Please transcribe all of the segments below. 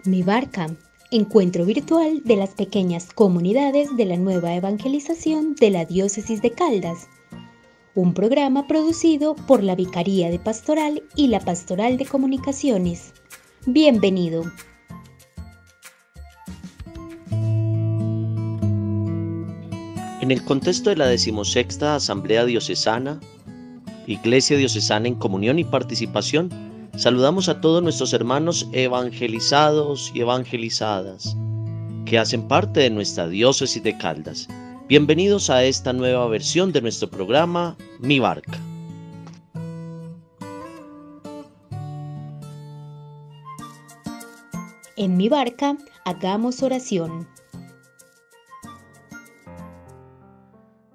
Mi Barca, encuentro virtual de las pequeñas comunidades de la nueva evangelización de la Diócesis de Caldas. Un programa producido por la Vicaría de Pastoral y la Pastoral de Comunicaciones. Bienvenido. En el contexto de la 16ª Asamblea Diocesana, Iglesia Diocesana en Comunión y Participación, saludamos a todos nuestros hermanos evangelizados y evangelizadas que hacen parte de nuestra Diócesis de Caldas. Bienvenidos a esta nueva versión de nuestro programa Mi Barca. En Mi Barca, hagamos oración.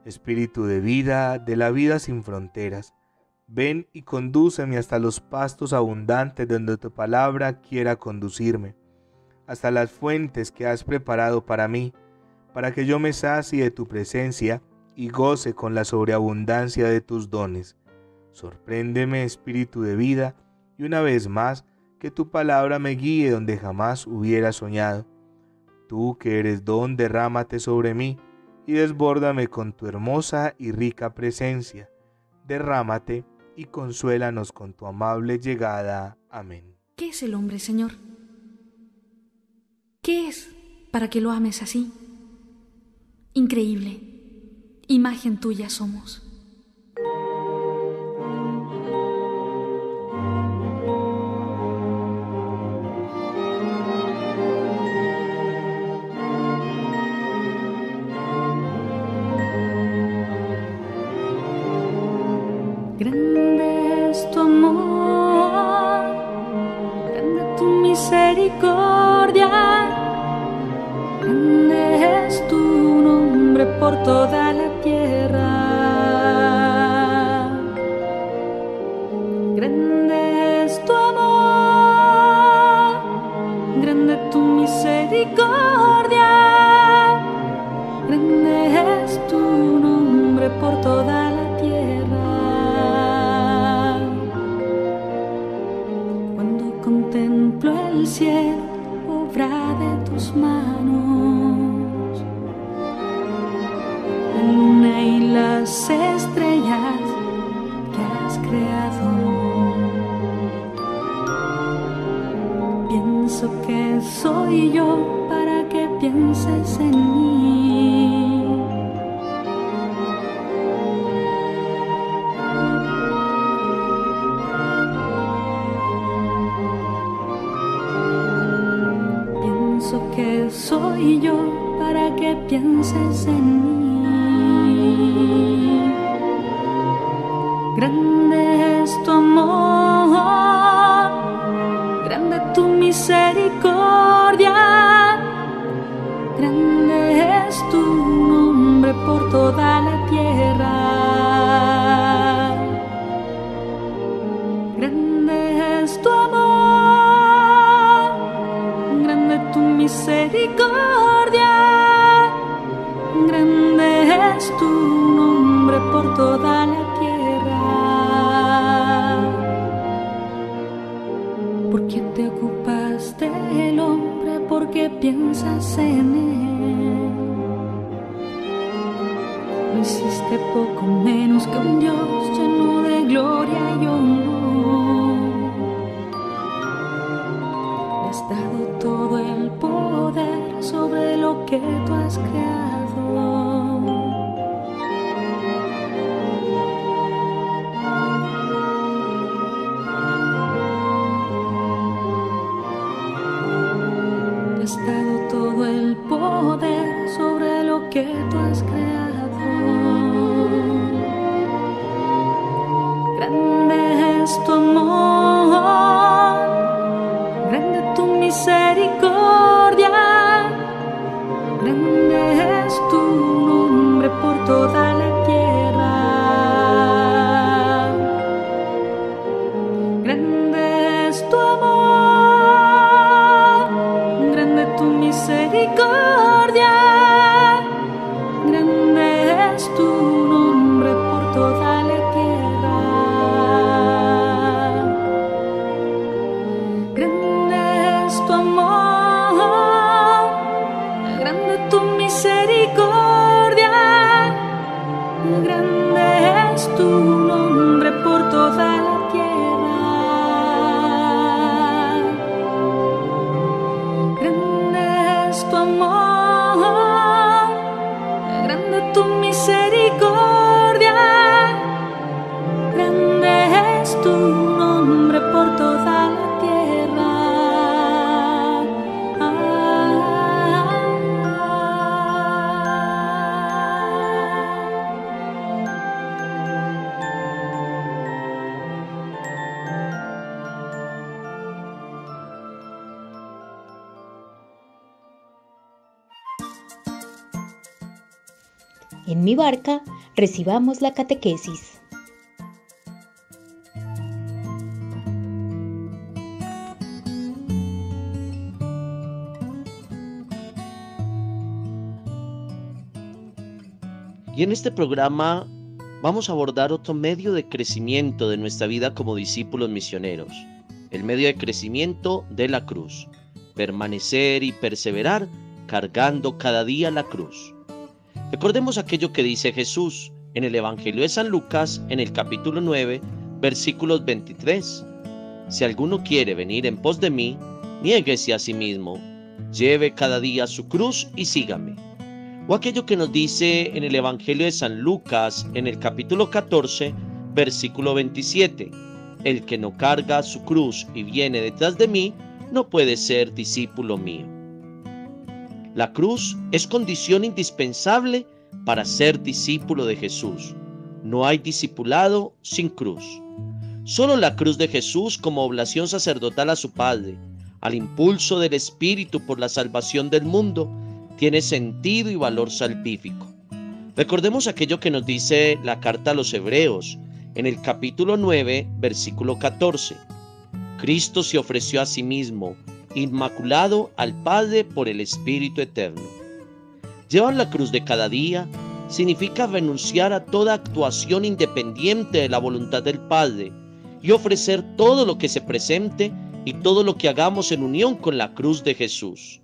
Espíritu de vida, de la vida sin fronteras, ven y condúceme hasta los pastos abundantes donde tu palabra quiera conducirme, hasta las fuentes que has preparado para mí, para que yo me sacie de tu presencia y goce con la sobreabundancia de tus dones. Sorpréndeme, Espíritu de vida, y una vez más, que tu palabra me guíe donde jamás hubiera soñado. Tú que eres don, derrámate sobre mí, y desbórdame con tu hermosa y rica presencia. Derrámate y consuélanos con tu amable llegada. Amén. ¿Qué es el hombre, Señor? ¿Qué es para que lo ames así? Increíble. Imagen tuya somos. Grande es tu amor, grande tu misericordia, grande es tu nombre por toda la tierra. Grande es tu amor, grande tu misericordia, grande es tu nombre por toda la tierra. Contemplo el cielo, obra de tus manos, la luna y las estrellas que has creado. Pienso que soy yo para que pienses en mí. Que soy yo para que pienses en mí. Grande es tu amor, grande tu misericordia, grande es tu nombre por toda la tierra. Grande es tu amor, misericordia, grande es tu nombre por toda la tierra. ¿Por qué te ocupas del hombre? ¿Por qué piensas en él? Lo hiciste poco menos que un Dios lleno de gloria y honor. Le has dado todo el poder sobre lo que tú has creado. Le has dado todo el poder sobre lo que tú has creado. Grande es tu amor, grande tu misericordia, grande es tu nombre por toda la tierra. Grande es tu amor, grande tu misericordia, grande es tu nombre por toda la tierra. Grande tu amor, grande tu misericordia, grande es tu nombre por toda la tierra. Grande es tu amor, grande tu misericordia, grande es tu nombre por toda la tierra. En mi barca, recibamos la catequesis. Y en este programa vamos a abordar otro medio de crecimiento de nuestra vida como discípulos misioneros, el medio de crecimiento de la cruz, permanecer y perseverar cargando cada día la cruz. Recordemos aquello que dice Jesús en el Evangelio de San Lucas, en el capítulo 9, versículos 23. Si alguno quiere venir en pos de mí, niéguese a sí mismo, lleve cada día su cruz y sígame. O aquello que nos dice en el Evangelio de San Lucas, en el capítulo 14, versículo 27. El que no carga su cruz y viene detrás de mí, no puede ser discípulo mío. La cruz es condición indispensable para ser discípulo de Jesús. No hay discipulado sin cruz. Solo la cruz de Jesús como oblación sacerdotal a su Padre, al impulso del Espíritu por la salvación del mundo, tiene sentido y valor salvífico. Recordemos aquello que nos dice la carta a los Hebreos, en el capítulo 9, versículo 14. Cristo se ofreció a sí mismo, inmaculado al Padre por el Espíritu Eterno. Llevar la cruz de cada día significa renunciar a toda actuación independiente de la voluntad del Padre y ofrecer todo lo que se presente y todo lo que hagamos en unión con la cruz de Jesús.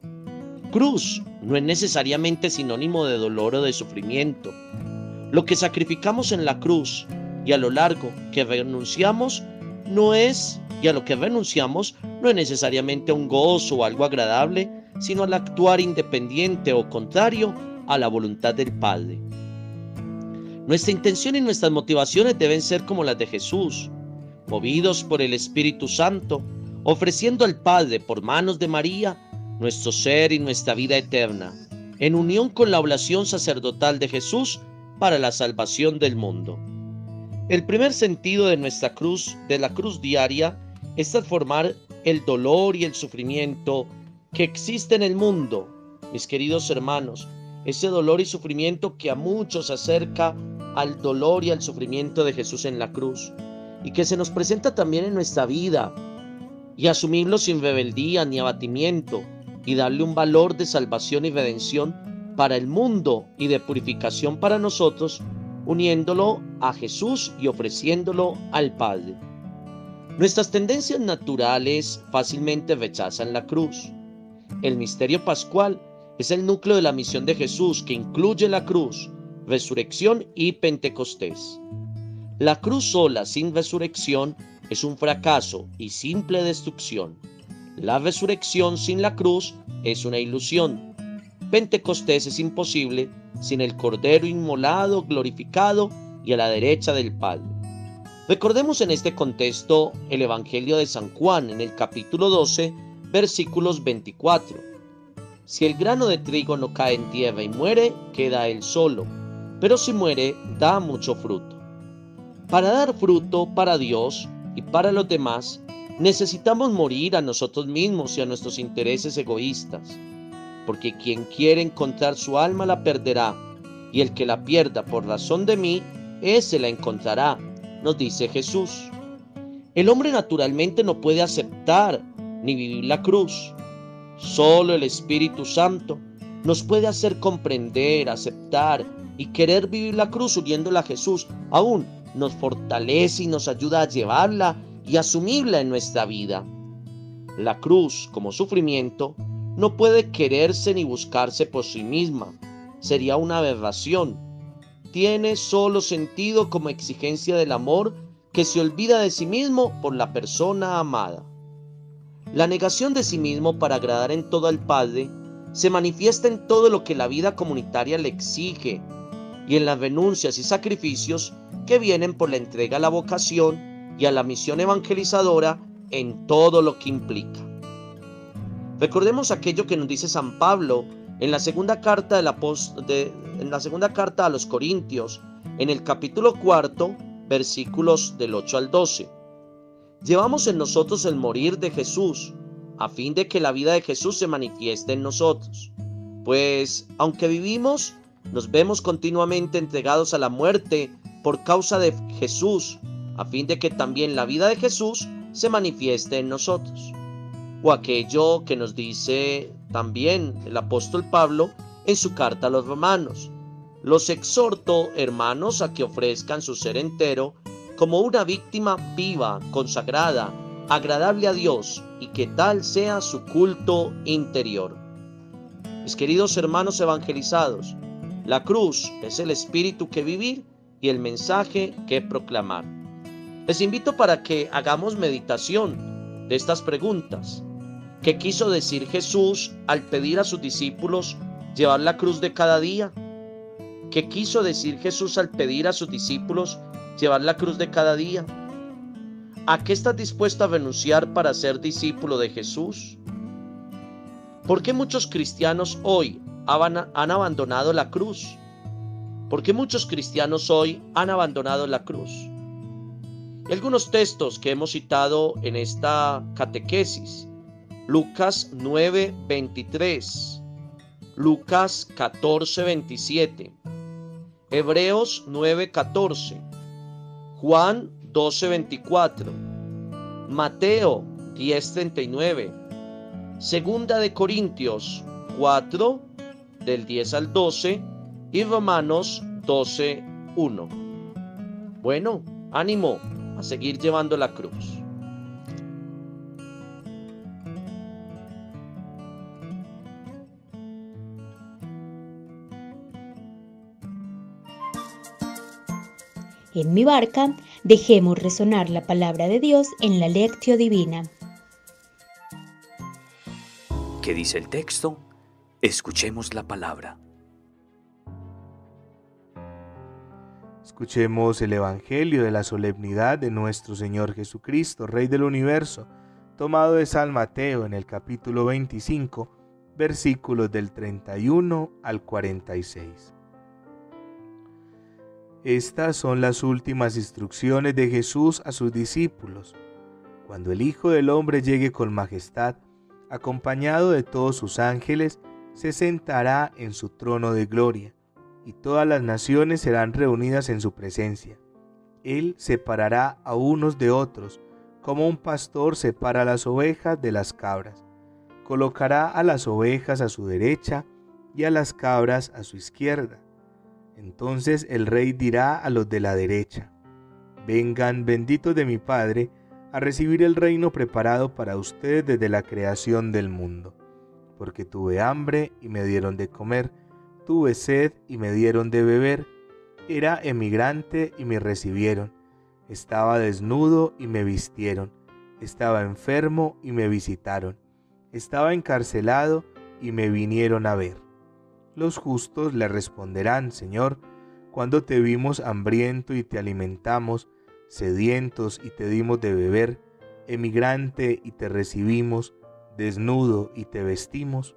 Cruz no es necesariamente sinónimo de dolor o de sufrimiento. Lo que sacrificamos en la cruz y a lo largo que renunciamos no es necesariamente un gozo o algo agradable, sino al actuar independiente o contrario a la voluntad del Padre. Nuestra intención y nuestras motivaciones deben ser como las de Jesús, movidos por el Espíritu Santo, ofreciendo al Padre por manos de María nuestro ser y nuestra vida eterna, en unión con la oblación sacerdotal de Jesús para la salvación del mundo. El primer sentido de nuestra cruz, de la cruz diaria, es transformar el dolor y el sufrimiento que existe en el mundo. Mis queridos hermanos, ese dolor y sufrimiento que a muchos acerca al dolor y al sufrimiento de Jesús en la cruz, y que se nos presenta también en nuestra vida, y asumirlo sin rebeldía ni abatimiento, y darle un valor de salvación y redención para el mundo y de purificación para nosotros, uniéndolo a Jesús y ofreciéndolo al Padre. Nuestras tendencias naturales fácilmente rechazan la cruz. El misterio pascual es el núcleo de la misión de Jesús, que incluye la cruz, resurrección y Pentecostés. La cruz sola sin resurrección es un fracaso y simple destrucción. La resurrección sin la cruz es una ilusión. Pentecostés es imposible sin el Cordero inmolado, glorificado y a la derecha del Padre. Recordemos en este contexto el Evangelio de San Juan en el capítulo 12, versículos 24. Si el grano de trigo no cae en tierra y muere, queda él solo, pero si muere, da mucho fruto. Para dar fruto para Dios y para los demás, necesitamos morir a nosotros mismos y a nuestros intereses egoístas, porque quien quiere encontrar su alma la perderá, y el que la pierda por razón de mí, ese la encontrará, nos dice Jesús. El hombre naturalmente no puede aceptar ni vivir la cruz. Solo el Espíritu Santo nos puede hacer comprender, aceptar y querer vivir la cruz uniéndola a Jesús. Aún nos fortalece y nos ayuda a llevarla y asumirla en nuestra vida. La cruz, como sufrimiento, no puede quererse ni buscarse por sí misma. Sería una aberración. Tiene solo sentido como exigencia del amor que se olvida de sí mismo por la persona amada. La negación de sí mismo para agradar en todo al Padre se manifiesta en todo lo que la vida comunitaria le exige y en las renuncias y sacrificios que vienen por la entrega a la vocación y a la misión evangelizadora en todo lo que implica. Recordemos aquello que nos dice San Pablo en la segunda carta a los Corintios, en el capítulo 4, versículos del 8 al 12. Llevamos en nosotros el morir de Jesús, a fin de que la vida de Jesús se manifieste en nosotros. Pues, aunque vivimos, nos vemos continuamente entregados a la muerte por causa de Jesús, a fin de que también la vida de Jesús se manifieste en nosotros. O aquello que nos dice también el apóstol Pablo en su carta a los romanos: los exhorto, hermanos, a que ofrezcan su ser entero como una víctima viva, consagrada, agradable a Dios, y que tal sea su culto interior. Mis queridos hermanos evangelizados, la cruz es el espíritu que vivir y el mensaje que proclamar. Les invito para que hagamos meditación de estas preguntas. ¿Qué quiso decir Jesús al pedir a sus discípulos llevar la cruz de cada día? ¿Qué quiso decir Jesús al pedir a sus discípulos llevar la cruz de cada día? ¿A qué estás dispuesto a renunciar para ser discípulo de Jesús? ¿Por qué muchos cristianos hoy han abandonado la cruz? ¿Por qué muchos cristianos hoy han abandonado la cruz? Algunos textos que hemos citado en esta catequesis: Lucas 9:23, Lucas 14:27, Hebreos 9:14, Juan 12:24, Mateo 10:39, Segunda de Corintios 4, del 10 al 12, y Romanos 12:1. Bueno, ánimo a seguir llevando la cruz. En mi barca, dejemos resonar la palabra de Dios en la Lectio Divina. ¿Qué dice el texto? Escuchemos la palabra. Escuchemos el Evangelio de la solemnidad de nuestro Señor Jesucristo, Rey del Universo, tomado de San Mateo en el capítulo 25, versículos del 31 al 46. Estas son las últimas instrucciones de Jesús a sus discípulos. Cuando el Hijo del Hombre llegue con majestad, acompañado de todos sus ángeles, se sentará en su trono de gloria, y todas las naciones serán reunidas en su presencia. Él separará a unos de otros, como un pastor separa las ovejas de las cabras. Colocará a las ovejas a su derecha y a las cabras a su izquierda. Entonces el Rey dirá a los de la derecha: vengan, benditos de mi Padre, a recibir el reino preparado para ustedes desde la creación del mundo. Porque tuve hambre y me dieron de comer, tuve sed y me dieron de beber, era emigrante y me recibieron, estaba desnudo y me vistieron, estaba enfermo y me visitaron, estaba encarcelado y me vinieron a ver. Los justos le responderán: Señor, cuando te vimos hambriento y te alimentamos, sedientos y te dimos de beber, emigrante y te recibimos, desnudo y te vestimos?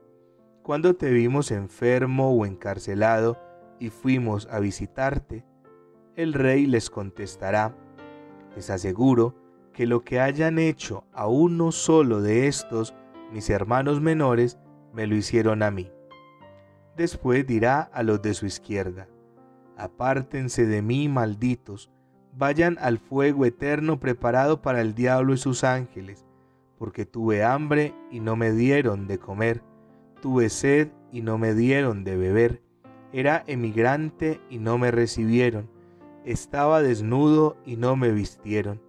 Cuando te vimos enfermo o encarcelado y fuimos a visitarte? El Rey les contestará: les aseguro que lo que hayan hecho a uno solo de estos, mis hermanos menores, me lo hicieron a mí. Después dirá a los de su izquierda: apártense de mí, malditos, vayan al fuego eterno preparado para el diablo y sus ángeles, porque tuve hambre y no me dieron de comer, tuve sed y no me dieron de beber, era emigrante y no me recibieron, estaba desnudo y no me vistieron,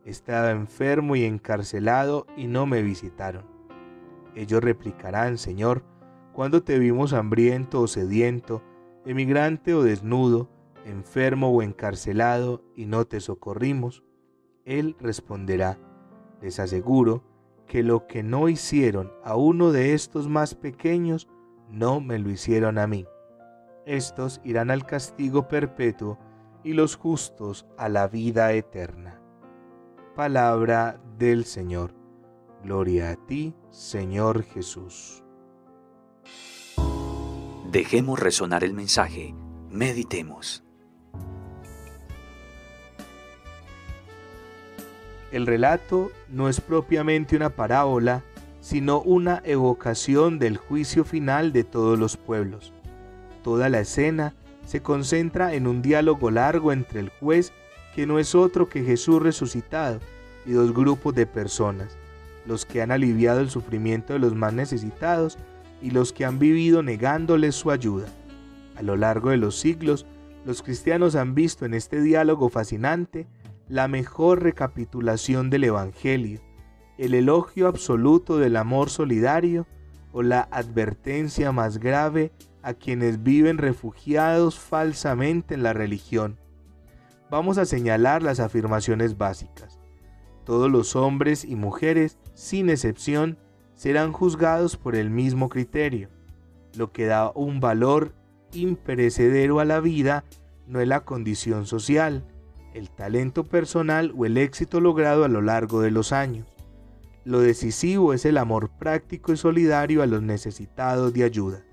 Estaba enfermo y encarcelado y no me visitaron. Ellos replicarán: Señor, ¿cuándo te vimos hambriento o sediento, emigrante o desnudo, enfermo o encarcelado, y no te socorrimos? Él responderá: les aseguro que lo que no hicieron a uno de estos más pequeños, no me lo hicieron a mí. Estos irán al castigo perpetuo y los justos a la vida eterna. Palabra del Señor. Gloria a ti, Señor Jesús. Dejemos resonar el mensaje. Meditemos. El relato no es propiamente una parábola, sino una evocación del juicio final de todos los pueblos. Toda la escena se concentra en un diálogo largo entre el juez, que no es otro que Jesús resucitado, y dos grupos de personas, los que han aliviado el sufrimiento de los más necesitados y los que han vivido negándoles su ayuda. A lo largo de los siglos, los cristianos han visto en este diálogo fascinante la mejor recapitulación del Evangelio, el elogio absoluto del amor solidario o la advertencia más grave a quienes viven refugiados falsamente en la religión. Vamos a señalar las afirmaciones básicas. Todos los hombres y mujeres, sin excepción, serán juzgados por el mismo criterio. Lo que da un valor imperecedero a la vida no es la condición social, el talento personal o el éxito logrado a lo largo de los años. Lo decisivo es el amor práctico y solidario a los necesitados de ayuda.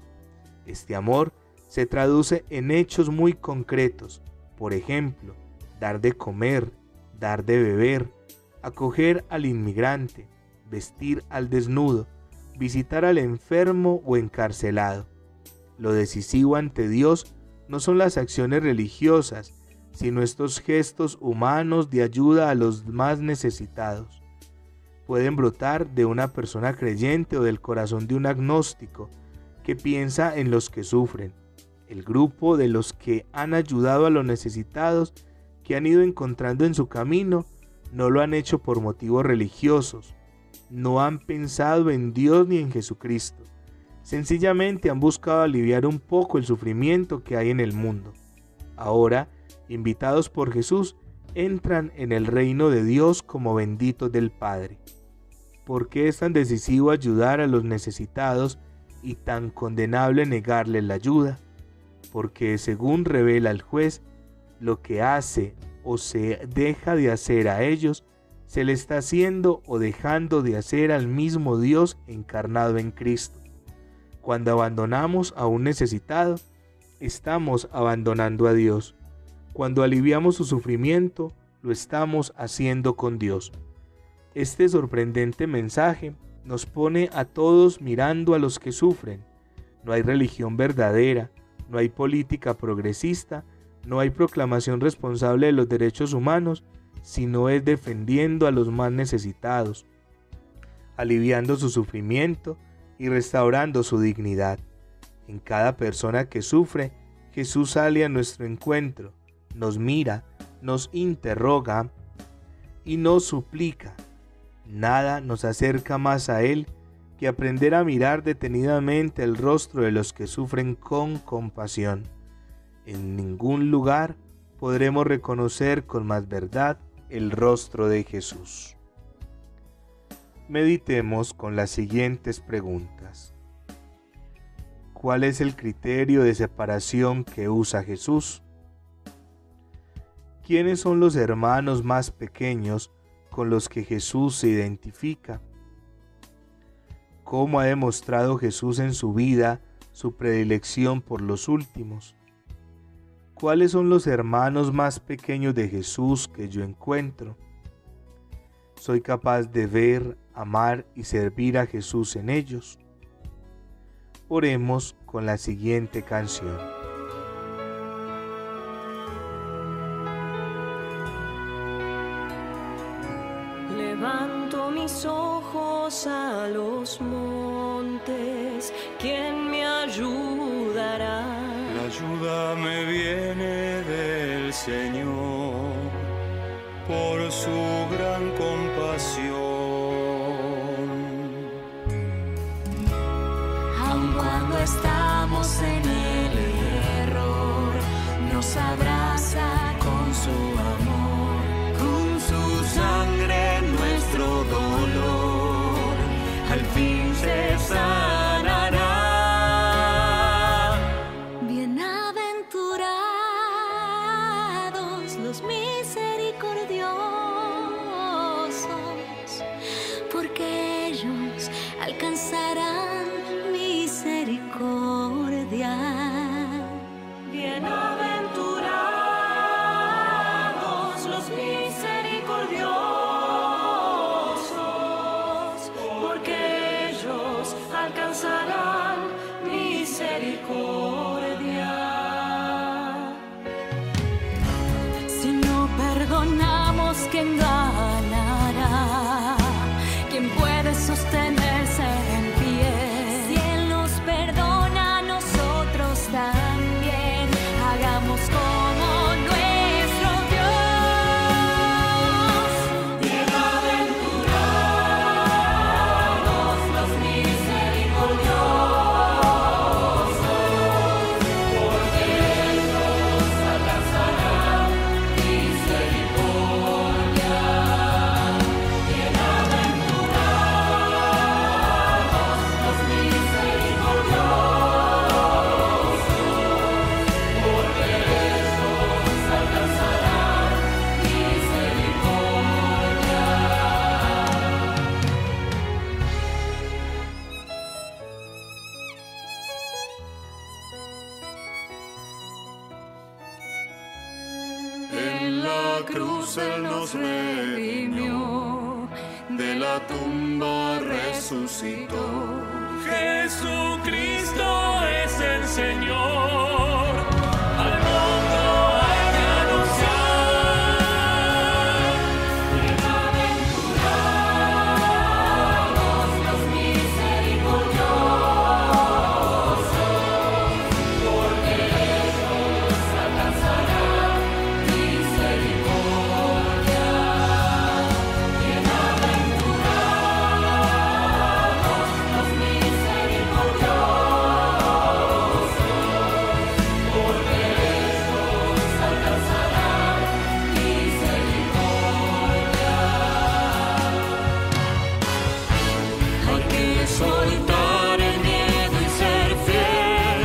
Este amor se traduce en hechos muy concretos, por ejemplo, dar de comer, dar de beber, acoger al inmigrante, vestir al desnudo, visitar al enfermo o encarcelado. Lo decisivo ante Dios no son las acciones religiosas, sino estos gestos humanos de ayuda a los más necesitados. Pueden brotar de una persona creyente o del corazón de un agnóstico que piensa en los que sufren, el grupo de los que han ayudado a los necesitados que han ido encontrando en su camino. No lo han hecho por motivos religiosos, no han pensado en Dios ni en Jesucristo. Sencillamente han buscado aliviar un poco el sufrimiento que hay en el mundo. Ahora, invitados por Jesús, entran en el reino de Dios como benditos del Padre. ¿Por qué es tan decisivo ayudar a los necesitados y tan condenable negarles la ayuda? Porque, según revela el juez, lo que hace o se deja de hacer a ellos, se le está haciendo o dejando de hacer al mismo Dios encarnado en Cristo. Cuando abandonamos a un necesitado, estamos abandonando a Dios. Cuando aliviamos su sufrimiento, lo estamos haciendo con Dios. Este sorprendente mensaje nos pone a todos mirando a los que sufren. No hay religión verdadera, no hay política progresista, no hay proclamación responsable de los derechos humanos, sino es defendiendo a los más necesitados, aliviando su sufrimiento y restaurando su dignidad. En cada persona que sufre, Jesús sale a nuestro encuentro, nos mira, nos interroga y nos suplica. Nada nos acerca más a Él que aprender a mirar detenidamente el rostro de los que sufren con compasión. En ningún lugar podremos reconocer con más verdad el rostro de Jesús. Meditemos con las siguientes preguntas. ¿Cuál es el criterio de separación que usa Jesús? ¿Quiénes son los hermanos más pequeños con los que Jesús se identifica? ¿Cómo ha demostrado Jesús en su vida su predilección por los últimos? ¿Cuáles son los hermanos más pequeños de Jesús que yo encuentro? ¿Soy capaz de ver, amar y servir a Jesús en ellos? Oremos con la siguiente canción. Levanto mis ojos a los montes, ¿quién me ayudará? La ayuda me viene del Señor, por su gran compasión. Aun cuando estamos en el error, nos abraza con su amor, Con su sangre nuestro dolor al fin se sanará. Bienaventurados los misericordiosos, porque ellos alcanzarán misericordia. Bienaventurados los misericordiosos, porque ellos alcanzarán misericordia. Si no perdonamos, ¿quién ganará? ¿Quién puede sostenerse en pie? Si Él nos perdona, nosotros también hagamos como nuestro Dios. Bienaventurados los misericordiosos, porque ellos alcanzarán misericordia. Bienaventurados los misericordiosos, porque ellos alcanzarán misericordia. En la cruz Él nos redimió, de la tumba resucitó. Jesucristo es el Señor, al mundo hay que anunciar. Bienaventurados los misericordiosos, porque ellos alcanzarán misericordia. Bienaventurados los misericordiosos, porque ellos alcanzarán misericordia. Hay que soltar el miedo y ser fiel,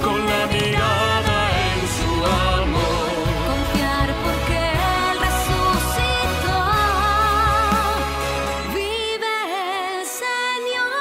con la mirada en su amor. Confiar porque Él resucitó, vive el Señor.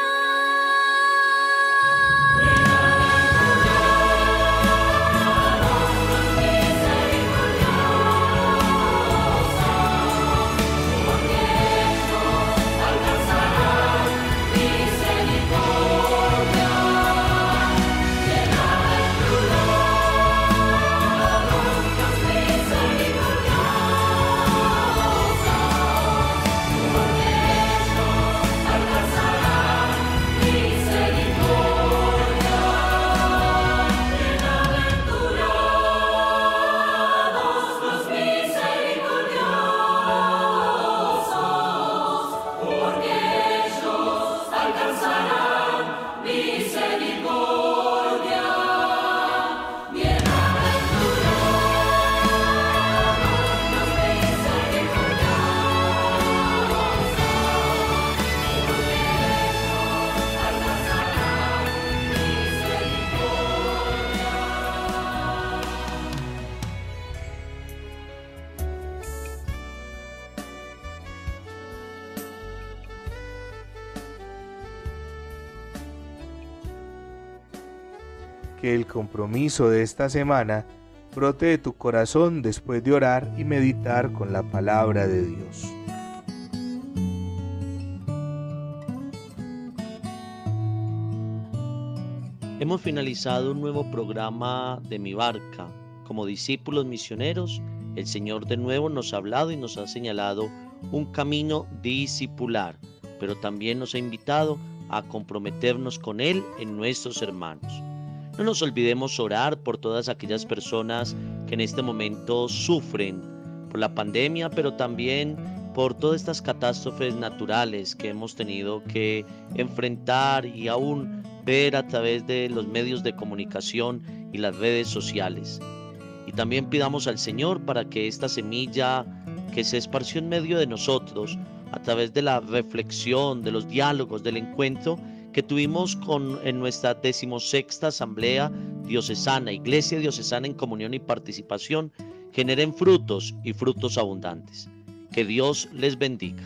Que el compromiso de esta semana brote de tu corazón después de orar y meditar con la palabra de Dios. Hemos finalizado un nuevo programa de Mi Barca. Como discípulos misioneros, el Señor de nuevo nos ha hablado y nos ha señalado un camino discipular, pero también nos ha invitado a comprometernos con Él en nuestros hermanos. No nos olvidemos orar por todas aquellas personas que en este momento sufren por la pandemia, pero también por todas estas catástrofes naturales que hemos tenido que enfrentar y aún ver a través de los medios de comunicación y las redes sociales. Y también pidamos al Señor para que esta semilla que se esparció en medio de nosotros, a través de la reflexión, de los diálogos, del encuentro que tuvimos en nuestra 16ª Asamblea Diocesana, Iglesia Diocesana en Comunión y Participación, generen frutos y frutos abundantes. Que Dios les bendiga.